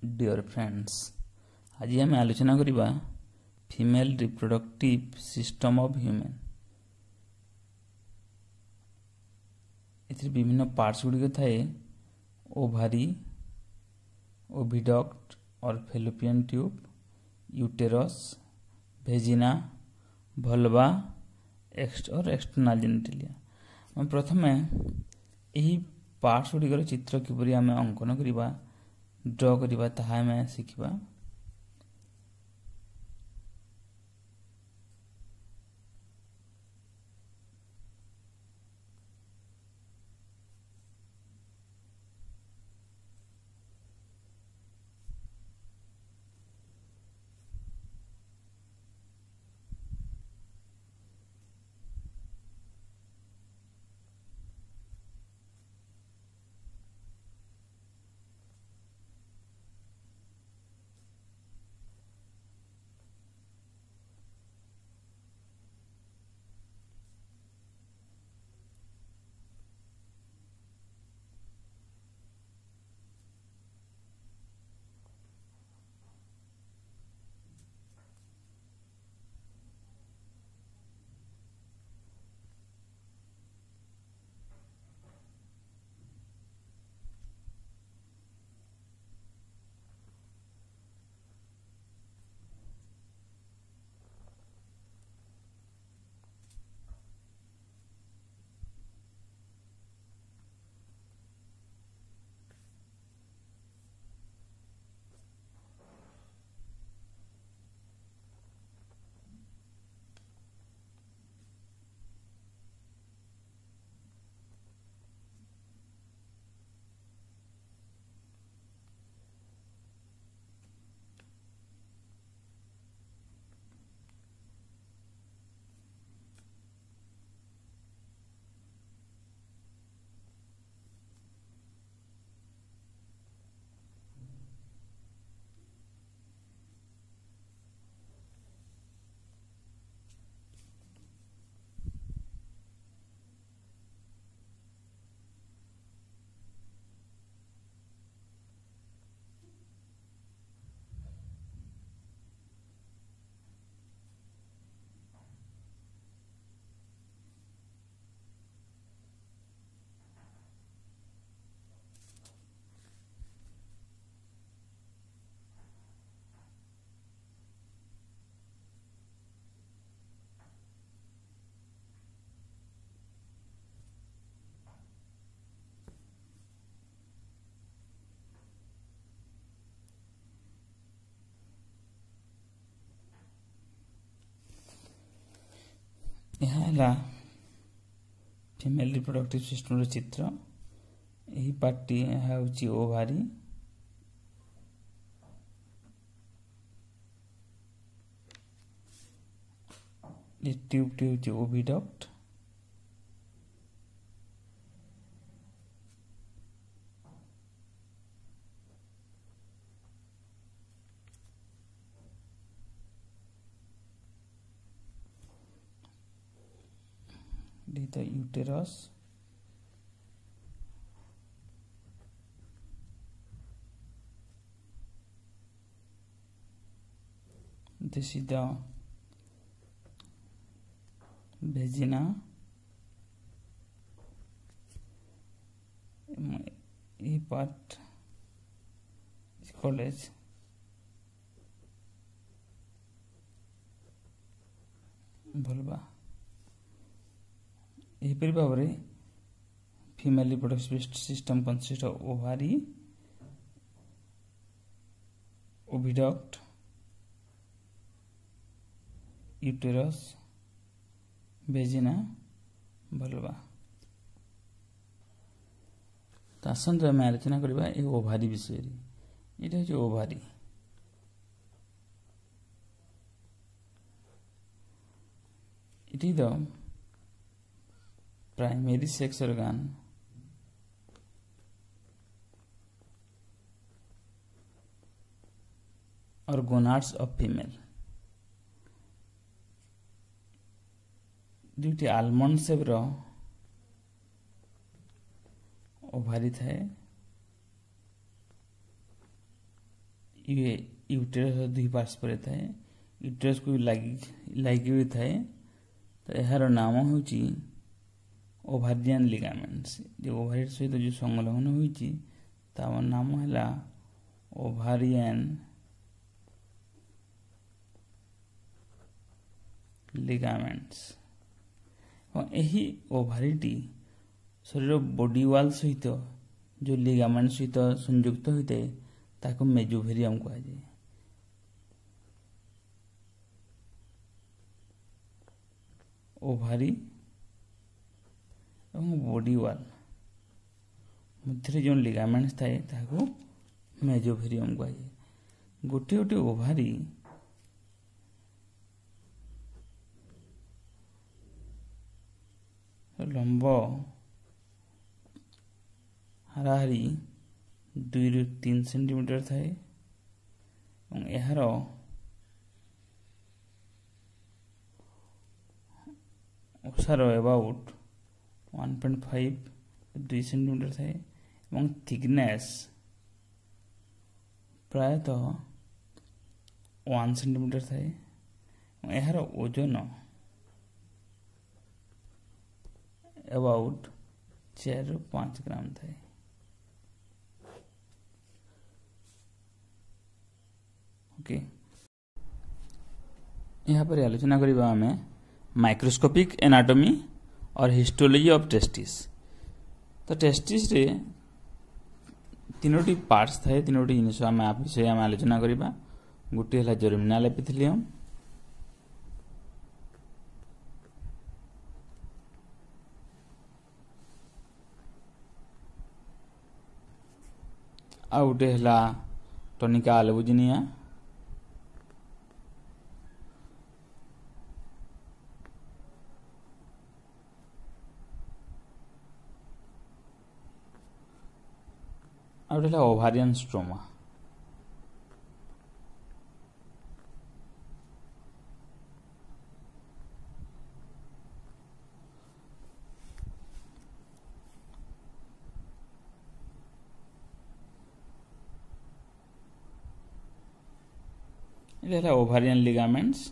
Dear friends, आज आम आलोचना करवा female reproductive system of human. इधर विभिन्न पार्ट्स गुड़िक थाए ओभारी, ओविडक्ट और फेलोपियन ट्यूब, यूटेरस, भेजिना, भल्वा और एक्सटर्नाल जेनिटलिया। प्रथमे यही पार्ट्स गुड़िकर चित्र किपरि आम अंकन करवा ड्र करवा ताहा आम शिखा। यह फीमेल रिप्रोडक्टिव सिस्टम चित्र। यही पार्टी हूँ ओभारी, ट्यूब टी हूँ oviduct, the uterus, this is the vagina, a part is called as vulva। यहीपरि भाव में female reproductive system consist of ovary, oviduct, uterus, vagina, vulva. तो आसंत आम आलोचना करवा ये ओभारी विषय। ये हूँ ovary. It is the primary sex organ और गोनाड्स ऑफ फीमेल। दुईटी आलमंड शेप ओभारी थाए यूटेरस दुई पार्श्व थाए यूटेरस को लगी थाए तो यार नाम हूँ ओभारियन लिगामेंट्स जो ओभारी सहित जो संलग्न होती नाम है ओभारियन लिगामेंट्स यही ओभारीटी शरीर बॉडी वाल सहित जो लिगामेंट सहित संयुक्त होता है ताको मेजोवेरियम कहा जाए। ओभारी और बॉडी वाल मध्य जो लिगामेंट्स थाए ताको मेजोवेरियम कहा जाए। गोटे गोटे ओभारी लंब हाराहारी 2 ରୁ 3 सेंटीमीटर थाए यार ओसार अबाउट 1.5 2 सेंटीमीटर थाए थिकनेस प्रायतः 1 सेंटीमीटर थाए यार ओजन अबाउट 4 ରୁ 5 ग्राम थाए। ओके यहाँ पर आलोचना करिबा हमें माइक्रोस्कोपिक एनाटॉमी और हिस्टोलॉजी ऑफ टेस्टिस। तो टेस्टिस रे तीनोटी पार्ट्स थाए तीनोटी जिनिस आम विषय आम आलोचना करिबा। गोटे है जर्मिनाल एपिथेलियम आ गोटे है टनिका अल्बुजिनिया और ओभारियन स्ट्रोमा। ये ovarian ligaments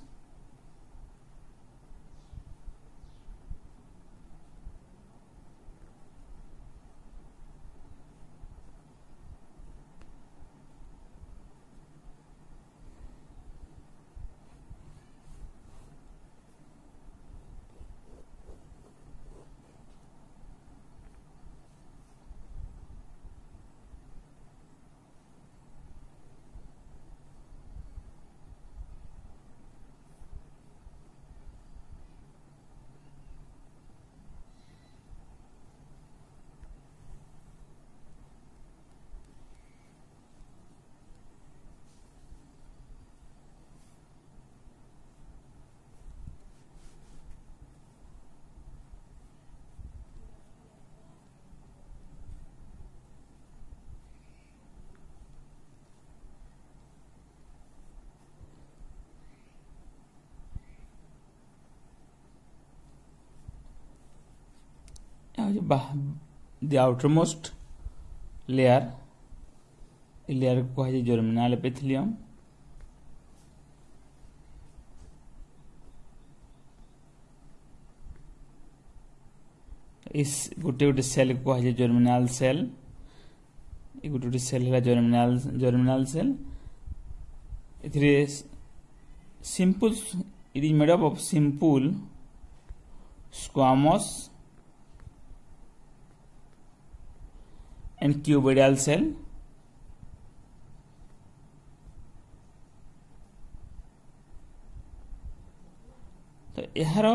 the outermost layer layer को कहा जर्मिनाल एपिथेलियम इस गोटे गोटे सेल को कहा जर्मिनाल सेल गोटे गोटे सेल है जर्मिनाल सेल इथिरे simple it is made up of simple squamous and cuboidal cell तो यार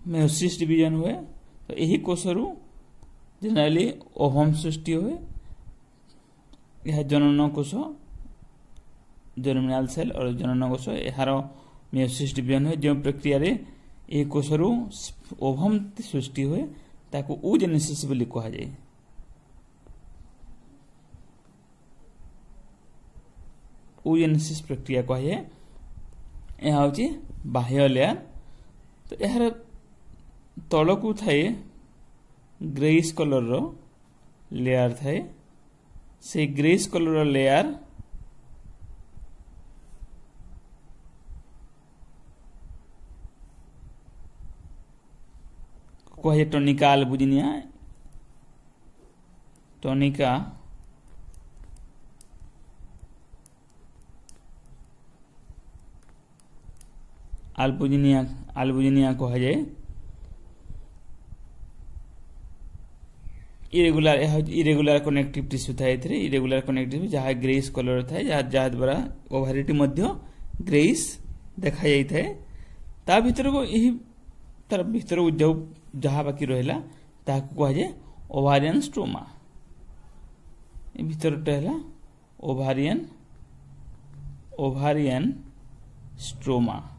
मेयोसिस डिवीजन हुए तो यही कोषरु जनरली ओवम सृष्टि हुए यह जनन कोष जर्मिनाल सेल और जनन कोष यार मेयोसिस डिवीजन हुए जो प्रक्रिया रे यह कोषरु ओवम सृष्टि हुए ताको oogenesis बोली कहा जाए। oogenesis प्रक्रिया कहे यह हूँ बाह्य लेयर तो यार तलकू थाए ग्रेइश कलर रो लेयर थाए से ग्रेस कलर लेयर कहे टनिका आल्बुजिनिया टनिका आल्बुजिनिया कह जाए इरेगुलर कनेक्टिव टिश्यू था इरेगुलर कनेक्टिव जहाँ ग्रेइश कलर था जहाँ द्वारा ओभारिटी ग्रेइश देखा जाए ता भीतर को यही तार भीतर को जो जहाँ बाकी रहा कह जाए ओभारियन स्ट्रोमा भीतर है ओभारियन स्ट्रोमा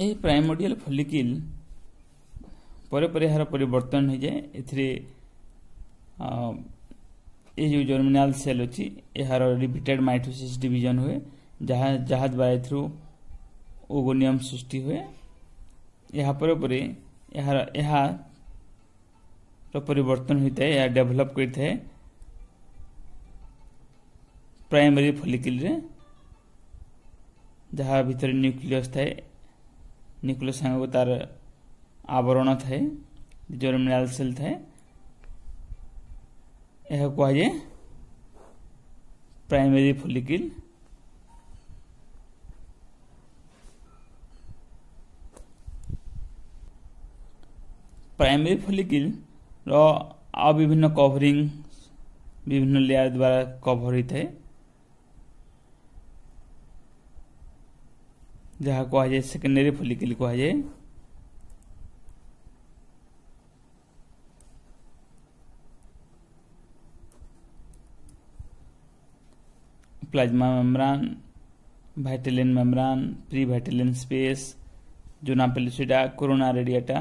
यही प्राइमोर्डियल फॉलिकल पर यार परिवर्तन हो जाए ये जो जर्मिनाल सेल अच्छी यार रिपीटेड माइटोसिस डिवीजन हुए जहाँ द्वारा ओगोनियम सृष्टि हुए यहाँ परिवर्तन होता है या डेवलप करता है प्राइमरी फॉलिकल रे जहाँ भीतर न्यूक्लियस थाए न्यूक्लियस सांग तार आवरण थाए जर्मिनाल सेल थाए यह कह जाए प्राइमरी फॉलिकल प्राइमरी फॉलिकल रो विभिन्न कवरिंग विभिन्न लेयर द्वारा कवर होता है जहाँ कह जाए सेकेंडरी फॉलिकल कह जाए plasma membrane vitelline membrane perivitelline space zona pellucida corona radiata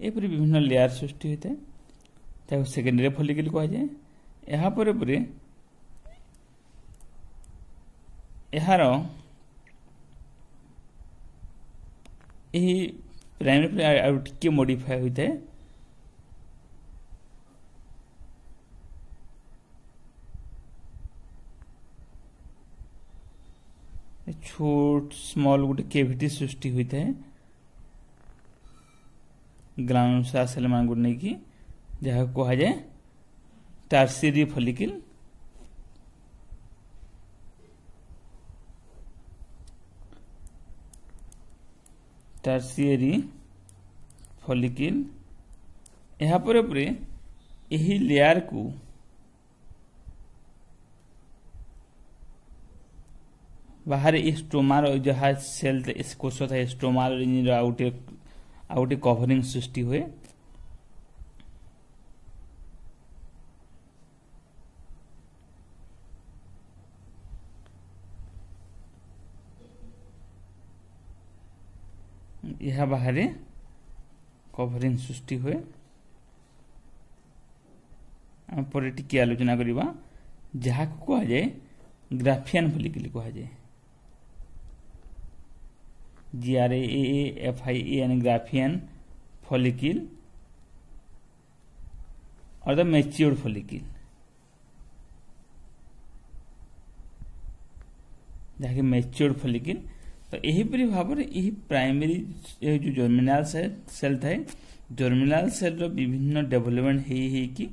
एपरी विभिन्न लेयर सृष्टि होता है सेकेंडरी फॉलिकल कह जाए यहाँ पर यार यही प्राइमरी टिके मॉडिफाई होता है छोट स्मॉल गोटे केविटी सृष्टि होता है ग्रानुलोसा सेल मान को नहीं जहाँ कह जाए टर्शियरी फॉलिकल टर्शियरी फॉलिकल यहाँ पर यही लेयर को बाहर स्ट्रोमार जहाँ सेल कोश था स्ट्रोमार आउटे कवरिंग सृष्टि हुए यह बाहर कवरिंग सृष्टि हुए पर टिके आलोचना करवा जहाँ कह जाए ग्राफियन फॉलिकल कह जाए GRAAFIEN ग्राफियन फॉलिकल और द मैच्योर्ड फॉलिकल जहाँकि मैच्योर्ड फॉलिकल तो यही परी भाव यही प्राइमरी जो जर्मिनाल सेल थाए जर्मिनाल सेल रो विभिन्न डेवलपमेंट कि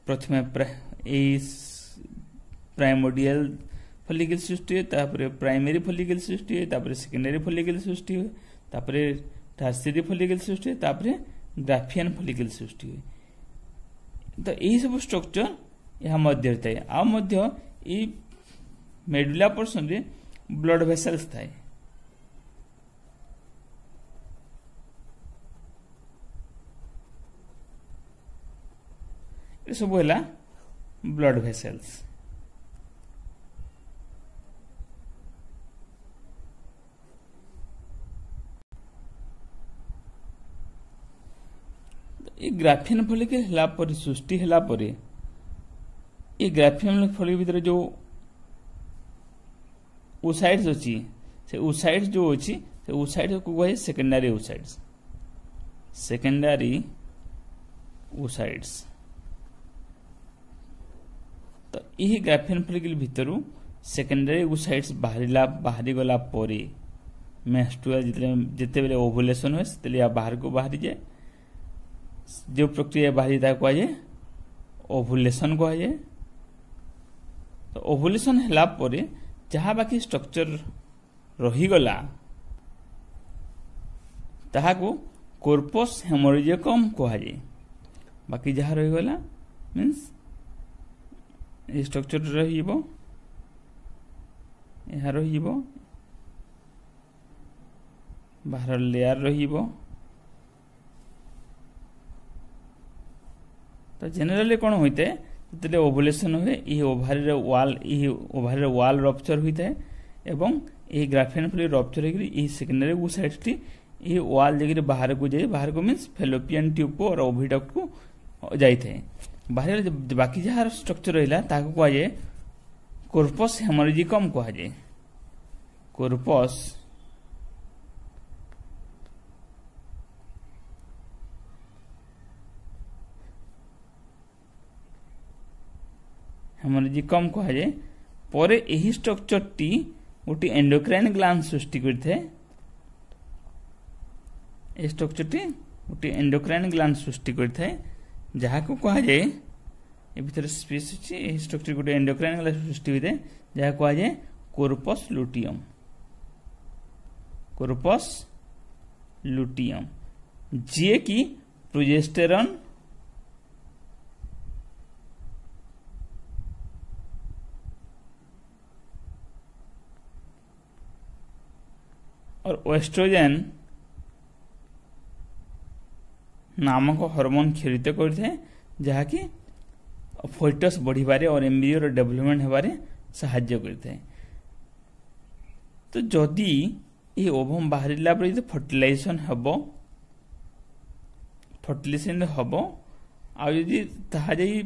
प्रथमे प्राइमोर्डियल फॉलिकल सृष्टि हुए प्राइमरी फॉलिकल सृष्टि हुए सेकेंडरी फॉलिकल सृष्टि हुए टर्शियरी फॉलिकल सृष्टि हुए ग्राफियन फॉलिकल सृष्टि हुए तो यही सब स्ट्रक्चर यहाँ मध्य थाए आ मेडुला पोर्शन रे ब्लड वेसल्स थाए ये सब है ब्लड वेसल्स ये ग्राफियन फॉलिकल हला पर सृष्टि हला पर ये ग्राफियन फॉलिकल भीतर जो ओसाइड्स अछि से ओसाइड्स जो अछि से ओसाइड्स को कहे सेकेंडरी ओसाइड्स। सेकेंडरी ओसाइड्स तो यही ग्राफियन फॉलिकल भीतर सेकेंडरी ओसाइड्स बाहरी गला परे मेंस्ट्रुअल जिते बेले ओवुलेशन होय सेते या बाहर को बाहरी जाए जो प्रक्रिया बाहरी ता को आए ओवुलेशन को आए। तो ओवुलेशन हला परे जहाँ बाकी स्ट्रक्चर रही गला ताहा को कोर्पस हेमोरेजिकम कहा जाए। बाकी जहाँ रही गला मींस ये स्ट्रक्चर रही जीवो यहाँ रही जीवो बाहर लेयर रही जीवो। तो जनरली कौन होते हैं जब ओवुलेशन हुए ये ओभारी वाल रप्चर होता है एवं ये ग्राफियन फॉलिकल रप्चर होकर सेकेंडरी ओसाइड्स टी ये वाल जगह बाहर को जाए बाहर को मीन्स फेलोपियन ट्यूब को और ओविडक्ट को जाए बाहर बाकी जहाँ स्ट्रक्चर रहा ताको कह जाए कोर्पस हेमोरेजिकम कह जाए। कोर्पस हेमोरेजिकम कह जाए परे यही स्ट्रक्चर टी गोटे एंडोक्राइन ग्लैंड सृष्टि करते स्ट्रक्चर टी गोटे एंडोक्राइन ग्लैंड सृष्टि करते जहाँ को कह जाए ये भीतर स्पेस अच्छी स्ट्रक्चर गोटे एंडोक्राइन ग्लैंड सृष्टि होते जहाँ कह जाए कोर्पस लुटियम। कोर्पस लुटियम जी की प्रोजेस्टेरॉन और एस्ट्रोजन नामक हार्मोन क्षरित करते जहाँकि फोइटस बढ़िबारे और एम्ब्रियो डेवलपमेंट होबारे साहाय्य करते। तो जदि ये ओवम बाहरिला पर फर्टिलाइजेशन हबो फर्टिलाइजेशन हबो आ यदि ताहा जाई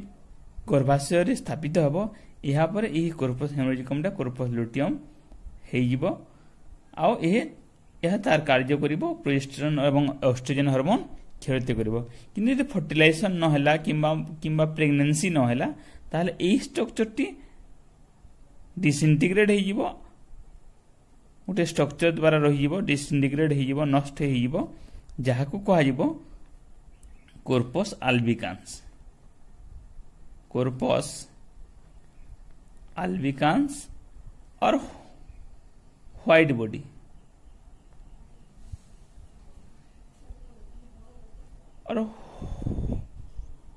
गर्भाशय रे स्थापित हबो यहाँ पर यही कोर्पस हेमोरेजिकमटा कोर्पस लुटियम हेइजिबो आ यह तार कार्य करिबो प्रोजेस्टेरॉन एवं एस्ट्रोजन हार्मोन क्षरित करिबो। किंतु यदि फर्टिलाइजेशन न होला किंबा प्रेगनेंसी न होला ताहले एही स्ट्रक्चर टी डिसइंटीग्रेट हेइजिबो गोटे स्ट्रक्चर द्वारा रहिजिबो डिसइंटीग्रेट हेइजिबो नष्ट हेइजिबो जहाँ को कहा जिवो कोर्पस अल्बिकान्स। कोर्पस अल्बिकान्स और व्हाइट बॉडी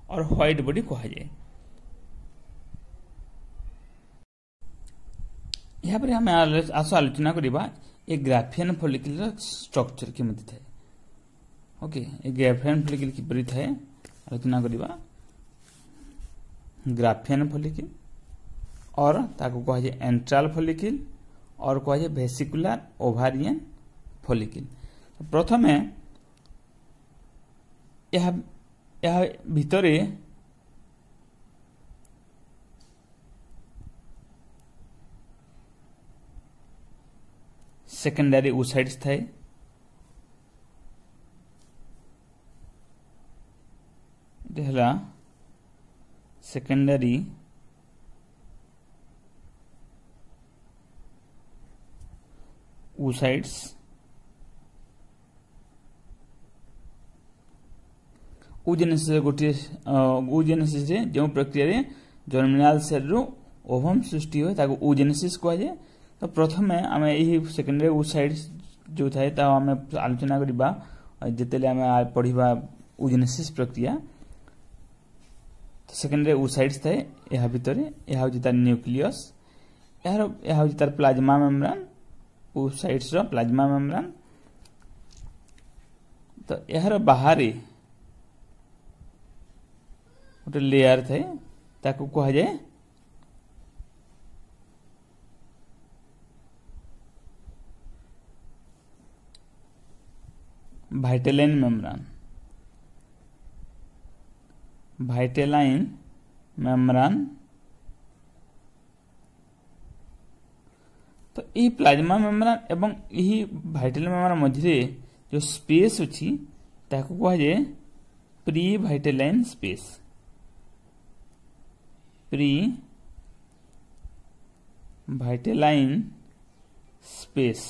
और व्हाइट बॉडी कहा जाए। यहाँ पर आम आस आलोचना करवा ए ग्राफियन फॉलिकल स्ट्रक्चर केमती थाए। ओके ए ग्राफियन फॉलिकल किपरि थाए आलोचना करवा। ग्राफियन फॉलिकल और ताको कहा जाए एंट्राल फॉलिकल और कहा जाए वेसिकुलर ओवारियन फॉलिकल। प्रथमे यह भितरे सेकेंडरी ओसाइड्स थाए सेकेंडरी ओसाइड्स ओजेनेसिस गोटे ओजेनेसिस जो प्रक्रिया जर्मिनाल सेल रु ओवम सृष्टि हुए ताको ओजेनेसिस कह जाए। तो प्रथमे आम यही सेकेंडरी ओसाइड्स जो थाए ता आम आलोचना करबा जेतेले आम पढ़िबा ओजेनेसिस प्रक्रिया। तो सेकेंडरी ओसाइड्स थाए यह भितरे यह होची तार न्यूक्लियस यह होची तार प्लाज्मा मेम्ब्रेन ओसाइड्स रो प्लाज्मा मेम्ब्रेन। तो यार बाहर गोटे लेयर थाए ताको कह जाए भाइटेलाइन मेम्ब्रेन। भाइटेलाइन मेम्ब्रेन। तो यही प्लाज्मा मेम्ब्रेन एवं यही भाइटेलाइन मेम्ब्रेन मझे जो स्पेस अच्छी ताको कह जाए perivitelline space. Perivitelline space.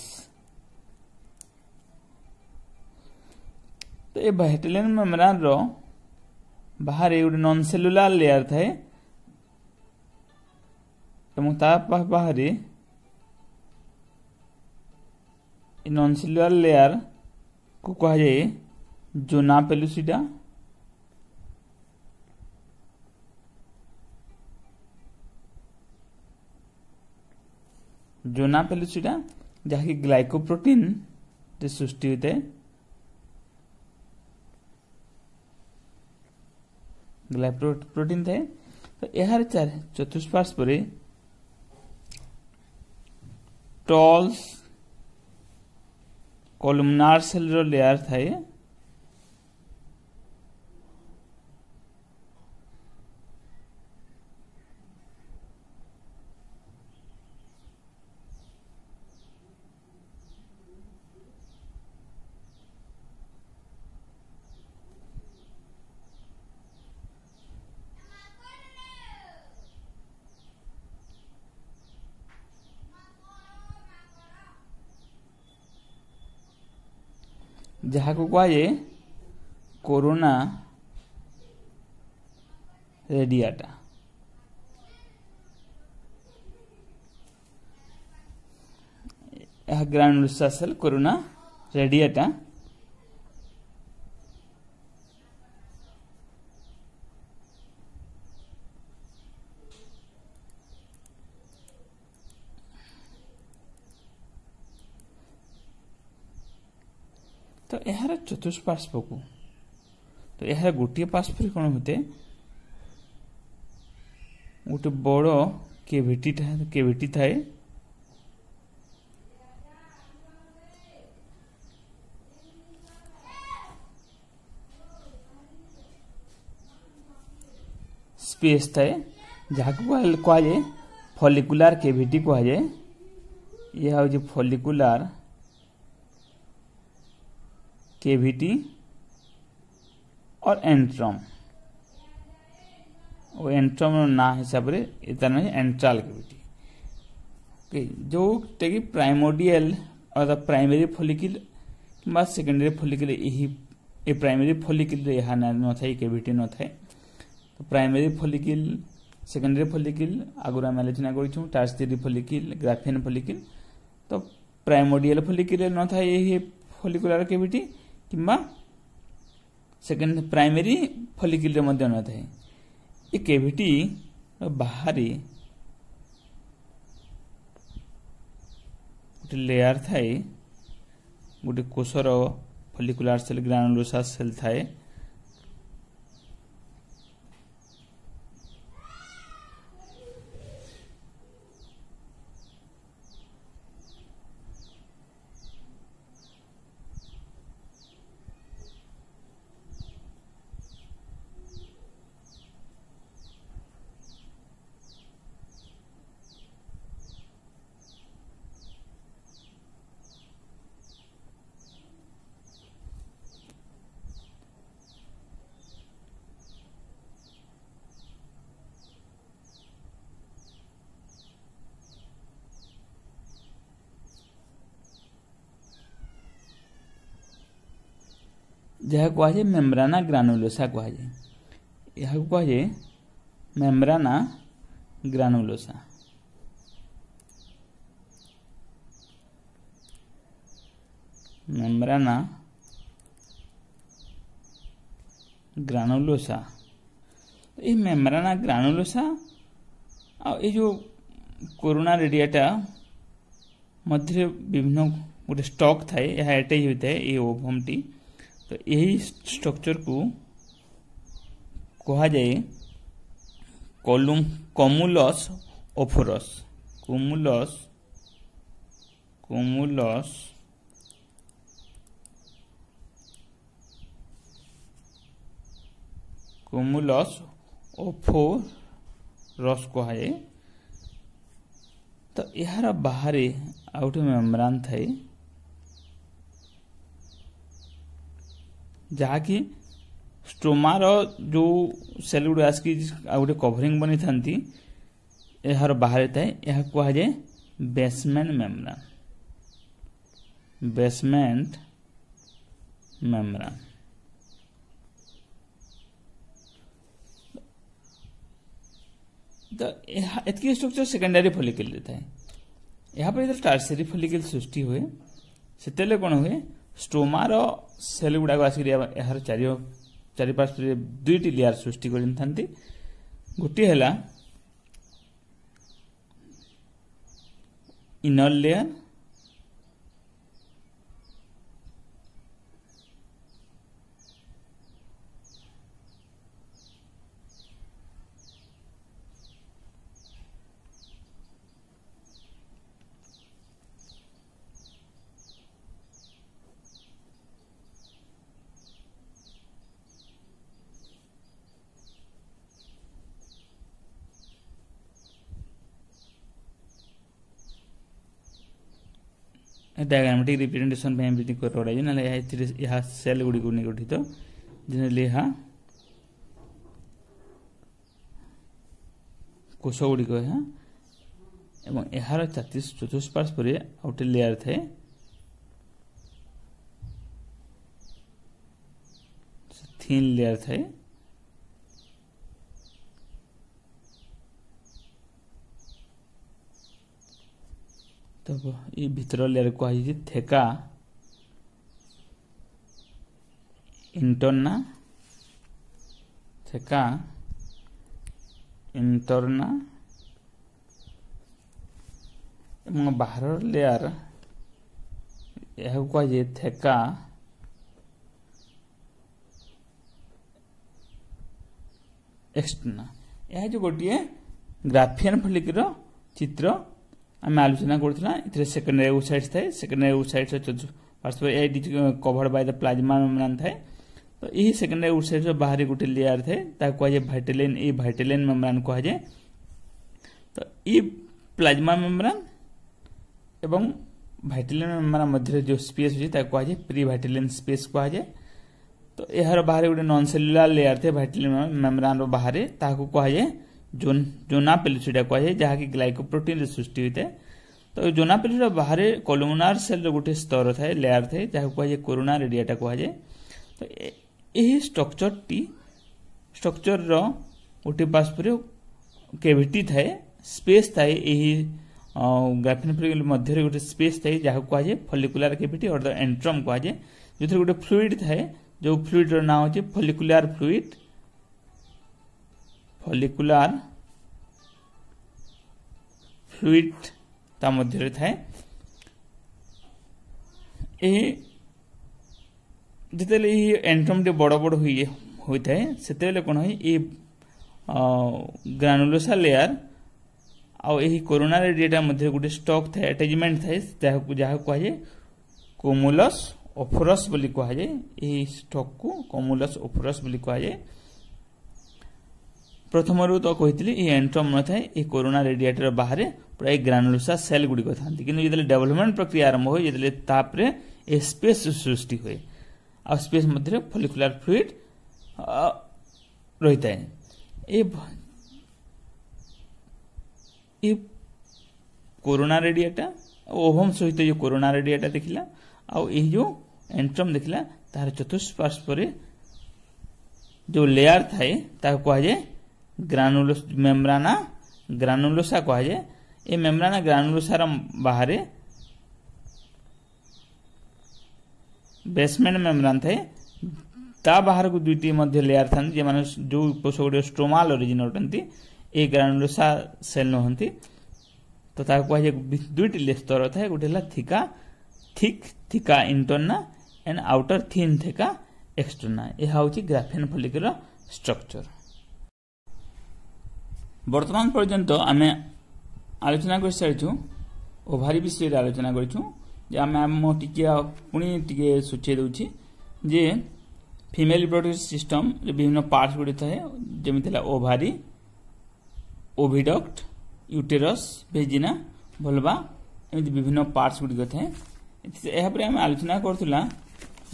तो ये भाइटेलाइन मेम्ब्रेन रो बाहर गोटे नॉन सेलुलर लेयर थाए एवं ता बाहर नॉन सेलुलर लेयर को कह जाए जोना पेलुसिडा। जोना पेलुसिडा जहाँकि ग्लाइकोप्रोटीन से सृष्टि होता है। ग्लाइकोप्रोटीन थाए। तो यार चतुष्पार्श्व टॉल्स कॉलमनार सेल लेयर थाए। जहाँ को कहे कोरोना रेडिएटा। यह ग्रानुलोसा सेल कोरोना रेडिएटा। तो यार चतुष्पार्श्व को तो यार गोटे पार्श्व कौन होते गोटे बड़ केविटी थाए। स्पेस थाए जहाँ कह जाए फॉलिकुलर केविटी कह जाए। यह हूँ फॉलिकुलर केविटी और एंट्रम। और एंट्रम ना हिसाब से एंट्राल केविटी जो प्राइमोडियल और प्राइमरी फॉलिकल कि सेकेंडरी फॉलिकल यही प्राइमरी फॉलिकल यहाँ न था केविटी न था। तो प्राइमरी फॉलिकल सेकेंडरी फॉलिकल आगुरी आम आलोचना करूँ टर्शियरी फॉलिकल ग्राफियन फॉलिकल। तो प्राइमोडियल फॉलिकल न था यही फॉलिकुलर केविटी किंबा सेकेंड प्राइमरी फॉलिकल रे मध्य न थाए। ये केविटी बाहरी गोटे लेयर थाए गोटे कोषर फॉलिकुलर सेल ग्रानुलोसा सेल थाए। जहाँ कहुए मेम्ब्राना ग्रानुलोसा कहुए। यह कहुए मेम्ब्राना ग्रानुलोसा। मेम्ब्राना ग्रानुलोसा। ये मेम्ब्राना ग्रानुलोसा आ जो कोरोना रेडिएटा मध्य विभिन्न गोटे स्टॉक थाए यह एटे ही होता है ये ओवम टी। तो यही स्ट्रक्चर को कहा जाए कमुलस ओफोरस। कमुलस कुमुलस ओफोरस कहुए। तो यार बाहर आउ गोटे मेम्ब्रेन थाए जहाँकि स्टोमार जो सेल गुड़ आसिक गोटे कवरिंग बनी था यार बाहर थाए यह कहुए बेसमेंट मेम्ब्रेन। बेसमेंट मेम्ब्रेन तो एतकी स्ट्रक्चर सेकेंडरी फॉलिकल था। यहाँ पर जो टर्शियरी फॉलिकल सृष्टि हुए से कौन हुए स्टोमार सेल गुड़ाक आसिक यार चारिपार्श्व दुईटी लेयर सृष्टि कर गोटे है इनर लेयर डायग्रामेटिक रिप्रेजेंटेशन पे एमपी कराई ना यहाँ सेल गुड़ी को गठित जनरली यहाँ कोष गुड़िक यहाँ यार चतुष्पार्श्व गोटे लेयर थाए थिन लेयर थाए तो ये भीतर लेयर कहुई थेका इंटरना थेका इंटरना एवं बाहर लेयर यह कहुए थेका एक्सटर्ना। यह जो गोटे ग्राफियन फॉलिकल चित्र आम आलोचना करूँ सेकेंडरी ओसाइट्स थाए सेकेंडरी ओसाइट्स पार्श्व covered by the plasma membrane थाए। तो यही सेकेंडरी ओसाइट्स बाहर गोटे लेयर थाए कहुए भाइटेलिन ये भाइटेलिन मेम्ब्रेन कहुए। तो ये प्लाज्मा मेम्ब्रेन एवं भाइटेलिन मेम्ब्रेन मध्य जो स्पेस अच्छे कहुए प्री भाइटेलिन स्पेस कहुए। तो यार बाहर गोटे नॉन सेल्युलर लेयर थे भाइटेलिन मेम्ब्रेन बाहर कहुए जोना पेलिसिडा कहुए जहाँकि ग्लाइकोप्रोटीन सृष्टि होता है। तो जोना पेलिसिडा बाहर कॉलमुनार सेल गोटे स्तर थाए लेयर थाए जहाँ कहुए कोरोना रेडिएटा कहुए। तो यही स्ट्रक्चर गोटे पार्श्व कैविटी थाए स्पेस थाए यही ग्राफियन फॉलिकल मध्य गोटे स्पेस थाए जहाँ कहुए फॉलिकुलर कैविटी और द एंट्रम कहुए जो गोटे फ्लूइड थाए जो फ्लूइड ना हो फॉलिकुलर फ्लूइड फॉलिकुलर फ्लूइड ता मध्य थाए। जिते एंट्रम टे बड़ बड़ होता है से कौन हुई ग्रानुलोसा लेयर आई कोरोना रेडिएटा मध्य गोटे स्टॉक थाए अटैचमेंट थाए जहाँ कहुए कोमुलस ओफोरस बोली कहुए। यही स्टॉक को कोमुलस ओफोरस बोली कहुए। प्रथम तो कही ये एंट्रम न थाए ये कोरोना रेडिएटर बाहर पूरा ग्रानुलोसा सेल गुड़िक था कि डेवलपमेंट प्रक्रिया आरंभ हुए ये स्पेस सृष्टि हुए आ स्पेस मध्य फॉलिकुलर फ्लूइड रही है। ये कोरोना रेडिएटा ओवम सहित जो कोरोना रेडिएटा देखला आउ जो एंट्रम देखला तार चतुष्पार्श्व जो लेयर थाए कहुए ग्रानुलोस मेम्ब्राना ग्रानुलोसा कहुए। ये मेम्ब्राना ग्रानुलोसार बाहर बेसमेंट मेम्ब्रेन थाए ता बाहर को दुईटी मध्य लेयर था जो कोष गुड़े स्ट्रोमाल ओरिजिन अटंती ये ग्रानुलोसा सेल नुहति। तो कहुए दुईटी स्तर थाए गोटे theca interna and outer thin theca externa. यह हूँ ग्राफियन फॉलिकल स्ट्रक्चर। वर्तमान पर्यंत आम आलोचना कर सारी ओभारी विषय आलोचना करूँ पुणी टे सूचे दूची जे फीमेल रिप्रोडक्टिव सिस्टम विभिन्न पार्ट्स गुड़ी थाए जमी ओभारी ओविडक्ट यूटेरस भेजिना भलवा एमती विभिन्न पार्ट्स गुड़ी थाए यापर आम आलोचना करूला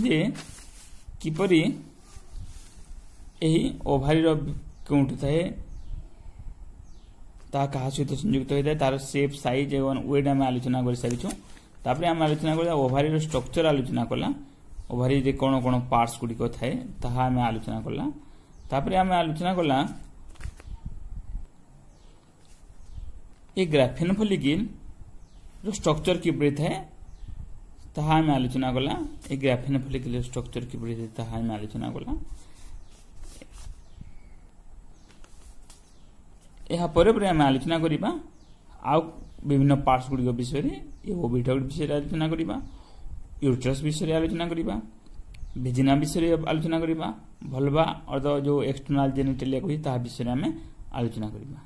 जे किपरि ओभारी कौटी थाए क्या सहित संयुक्त होता है तार शेप साइज एवं वेट आम आलोचना कर सारी तापर आम आलोचना कर ओभारी स्ट्रक्चर आलोचना कला ओभारी रे कौन कौन पार्ट्स गुड़िक थाए ताहा आम आलोचना कला तापर आम आलोचना कला ये ग्राफेन फॉलिकल स्ट्रक्चर किपरि थाए ताहा आम आलोचना कला ये ग्राफेन फॉलिकल स्ट्रक्चर किपरि थाए ताहा आम आलोचना कला यहाँ पर आम आलोचना करवा आउ विभिन्न पार्ट्स गुड़िक विषय ये ओविडक्ट विषय आलोचना करवा यूट्रस विषय आलोचना करवा भेजिना विषय आलोचना करवा भलवा और जो एक्सटर्नल जेनिटलिया कही ता विषय आम आलोचना करवा।